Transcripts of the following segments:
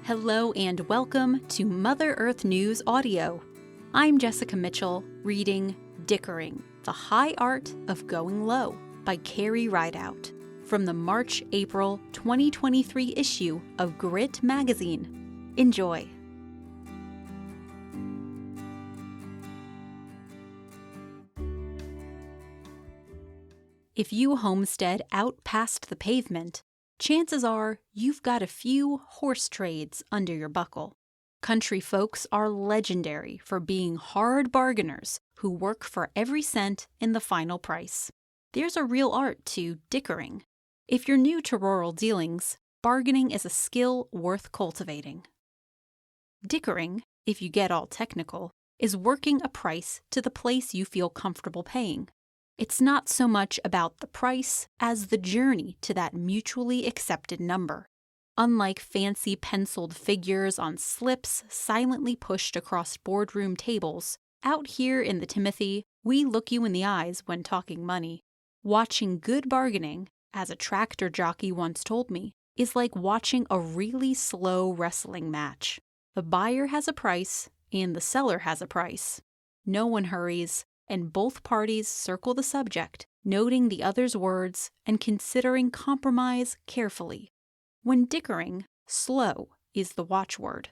Hello and welcome to Mother Earth News Audio. I'm Jessica Mitchell, reading Dickering, The High Art of Going Low by Cary Rideout, from the March-April 2023 issue of Grit magazine. Enjoy. If you homestead out past the pavement, chances are you've got a few horse trades under your buckle. Country folks are legendary for being hard bargainers who work for every cent in the final price. There's a real art to dickering. If you're new to rural dealings, bargaining is a skill worth cultivating. Dickering, if you get all technical, is working a price to the place you feel comfortable paying. It's not so much about the price as the journey to that mutually accepted number. Unlike fancy penciled figures on slips silently pushed across boardroom tables, out here in the Timothy, we look you in the eyes when talking money. Watching good bargaining, as a tractor jockey once told me, is like watching a really slow wrestling match. The buyer has a price, and the seller has a price. No one hurries, and both parties circle the subject, noting the other's words and considering compromise carefully. When dickering, slow is the watchword.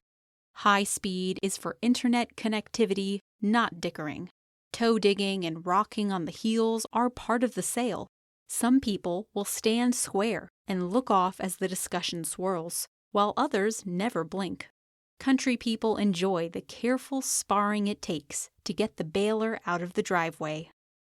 High speed is for internet connectivity, not dickering. Toe digging and rocking on the heels are part of the sale. Some people will stand square and look off as the discussion swirls, while others never blink. Country people enjoy the careful sparring it takes to get the baler out of the driveway.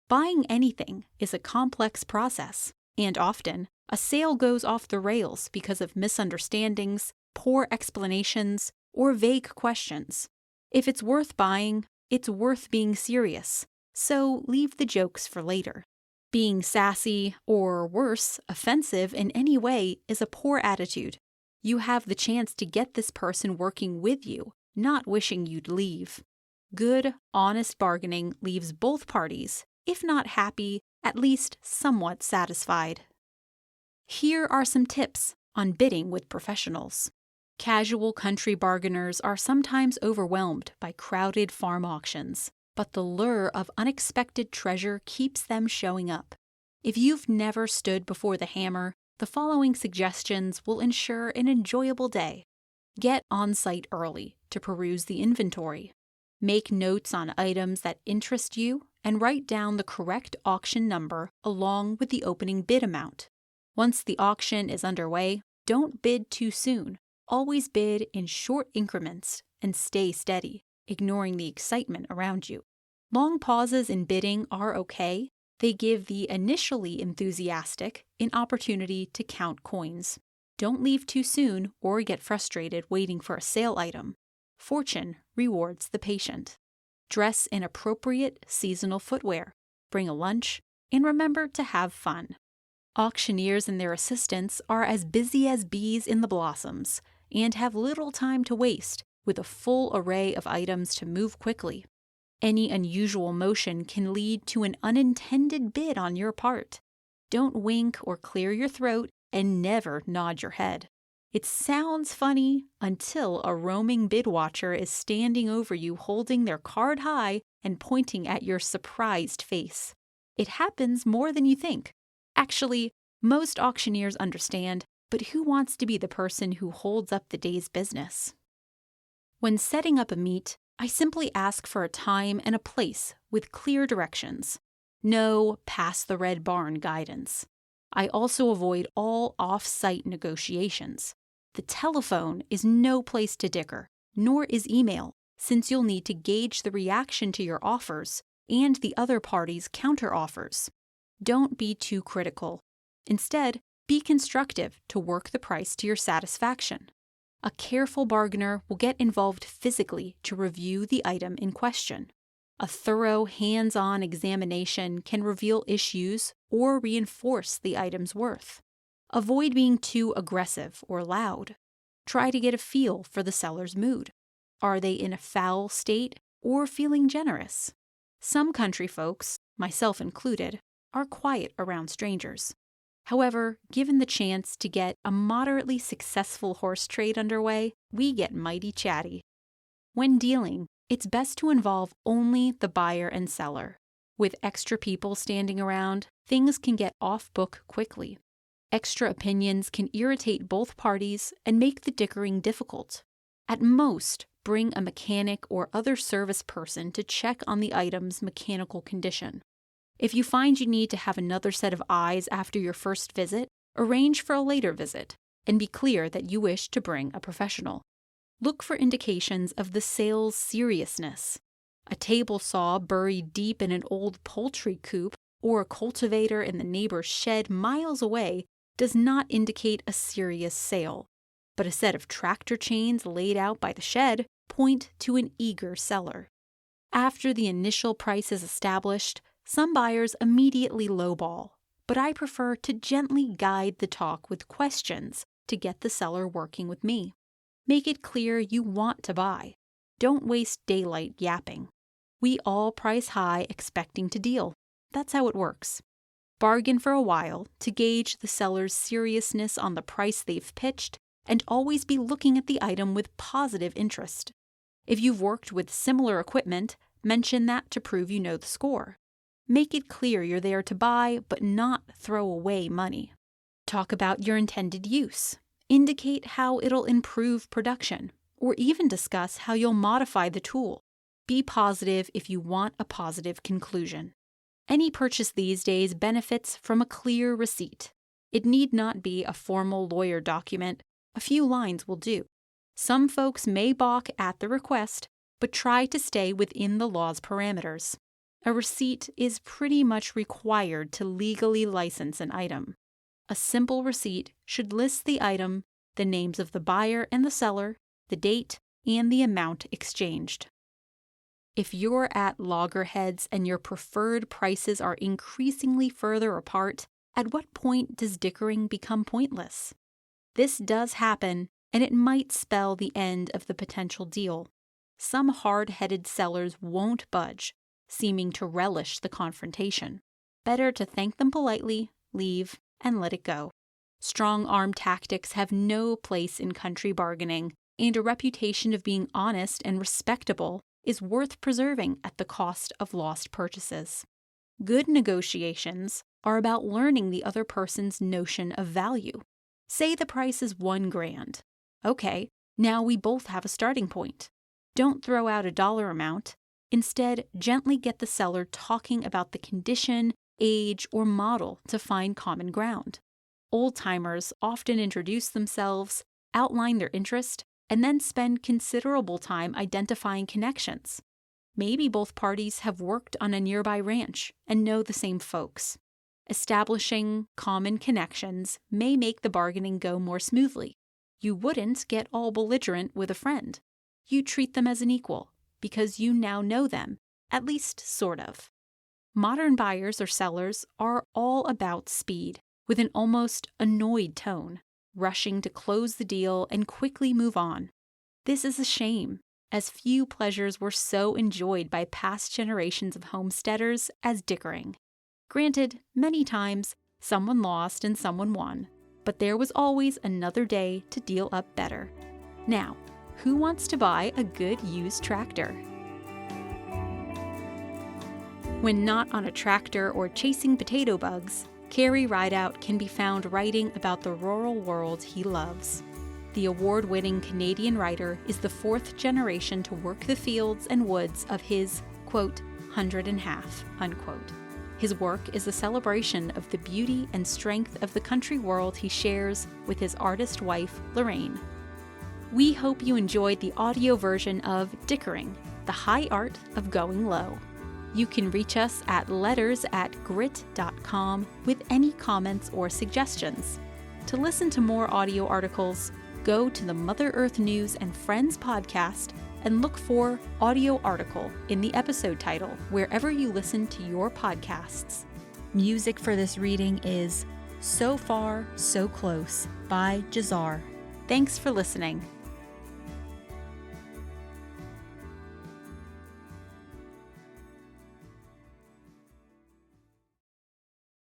Buying anything is a complex process, and often a sale goes off the rails because of misunderstandings, poor explanations, or vague questions. If it's worth buying, it's worth being serious, so leave the jokes for later. Being sassy, or worse, offensive in any way is a poor attitude. You have the chance to get this person working with you, not wishing you'd leave. Good, honest bargaining leaves both parties, if not happy, at least somewhat satisfied. Here are some tips on bidding with professionals. Casual country bargainers are sometimes overwhelmed by crowded farm auctions, but the lure of unexpected treasure keeps them showing up. If you've never stood before the hammer, the following suggestions will ensure an enjoyable day. Get on site early to peruse the inventory. Make notes on items that interest you and write down the correct auction number along with the opening bid amount. Once the auction is underway, don't bid too soon. Always bid in short increments and stay steady, ignoring the excitement around you. Long pauses in bidding are okay. They give the initially enthusiastic an opportunity to count coins. Don't leave too soon or get frustrated waiting for a sale item. Fortune rewards the patient. Dress in appropriate seasonal footwear. Bring a lunch, and remember to have fun. Auctioneers and their assistants are as busy as bees in the blossoms and have little time to waste with a full array of items to move quickly. Any unusual motion can lead to an unintended bid on your part. Don't wink or clear your throat, and never nod your head. It sounds funny until a roaming bid watcher is standing over you holding their card high and pointing at your surprised face. It happens more than you think. Actually, most auctioneers understand, but who wants to be the person who holds up the day's business? When setting up a meet, I simply ask for a time and a place with clear directions. No pass the red barn guidance. I also avoid all off-site negotiations. The telephone is no place to dicker, nor is email, since you'll need to gauge the reaction to your offers and the other party's counter-offers. Don't be too critical. Instead, be constructive to work the price to your satisfaction. A careful bargainer will get involved physically to review the item in question. A thorough, hands-on examination can reveal issues or reinforce the item's worth. Avoid being too aggressive or loud. Try to get a feel for the seller's mood. Are they in a foul state or feeling generous? Some country folks, myself included, are quiet around strangers. However, given the chance to get a moderately successful horse trade underway, we get mighty chatty. When dealing, it's best to involve only the buyer and seller. With extra people standing around, things can get off book quickly. Extra opinions can irritate both parties and make the dickering difficult. At most, bring a mechanic or other service person to check on the item's mechanical condition. If you find you need to have another set of eyes after your first visit, arrange for a later visit, and be clear that you wish to bring a professional. Look for indications of the sale's seriousness. A table saw buried deep in an old poultry coop or a cultivator in the neighbor's shed miles away does not indicate a serious sale, but a set of tractor chains laid out by the shed point to an eager seller. After the initial price is established, some buyers immediately lowball, but I prefer to gently guide the talk with questions to get the seller working with me. Make it clear you want to buy. Don't waste daylight yapping. We all price high expecting to deal. That's how it works. Bargain for a while to gauge the seller's seriousness on the price they've pitched, and always be looking at the item with positive interest. If you've worked with similar equipment, mention that to prove you know the score. Make it clear you're there to buy, but not throw away money. Talk about your intended use. Indicate how it'll improve production, or even discuss how you'll modify the tool. Be positive if you want a positive conclusion. Any purchase these days benefits from a clear receipt. It need not be a formal lawyer document. A few lines will do. Some folks may balk at the request, but try to stay within the law's parameters. A receipt is pretty much required to legally license an item. A simple receipt should list the item, the names of the buyer and the seller, the date, and the amount exchanged. If you're at loggerheads and your preferred prices are increasingly further apart, at what point does dickering become pointless? This does happen, and it might spell the end of the potential deal. Some hard-headed sellers won't budge, seeming to relish the confrontation. Better to thank them politely, leave, and let it go. Strong-arm tactics have no place in country bargaining, and a reputation of being honest and respectable is worth preserving at the cost of lost purchases. Good negotiations are about learning the other person's notion of value. Say the price is $1,000. Okay, now we both have a starting point. Don't throw out a dollar amount. Instead, gently get the seller talking about the condition, age, or model to find common ground. Old-timers often introduce themselves, outline their interest, and then spend considerable time identifying connections. Maybe both parties have worked on a nearby ranch and know the same folks. Establishing common connections may make the bargaining go more smoothly. You wouldn't get all belligerent with a friend. You treat them as an equal, because you now know them, at least sort of. Modern buyers or sellers are all about speed, with an almost annoyed tone, rushing to close the deal and quickly move on. This is a shame, as few pleasures were so enjoyed by past generations of homesteaders as dickering. Granted, many times, someone lost and someone won, but there was always another day to deal up better. Now, who wants to buy a good used tractor? When not on a tractor or chasing potato bugs, Cary Rideout can be found writing about the rural world he loves. The award-winning Canadian writer is the fourth generation to work the fields and woods of his, quote, 150, unquote. His work is a celebration of the beauty and strength of the country world he shares with his artist wife, Lorraine. We hope you enjoyed the audio version of Dickering, the high art of going low. You can reach us at letters@grit.com with any comments or suggestions. To listen to more audio articles, go to the Mother Earth News and Friends podcast and look for audio article in the episode title wherever you listen to your podcasts. Music for this reading is So Far, So Close by Jazar. Thanks for listening.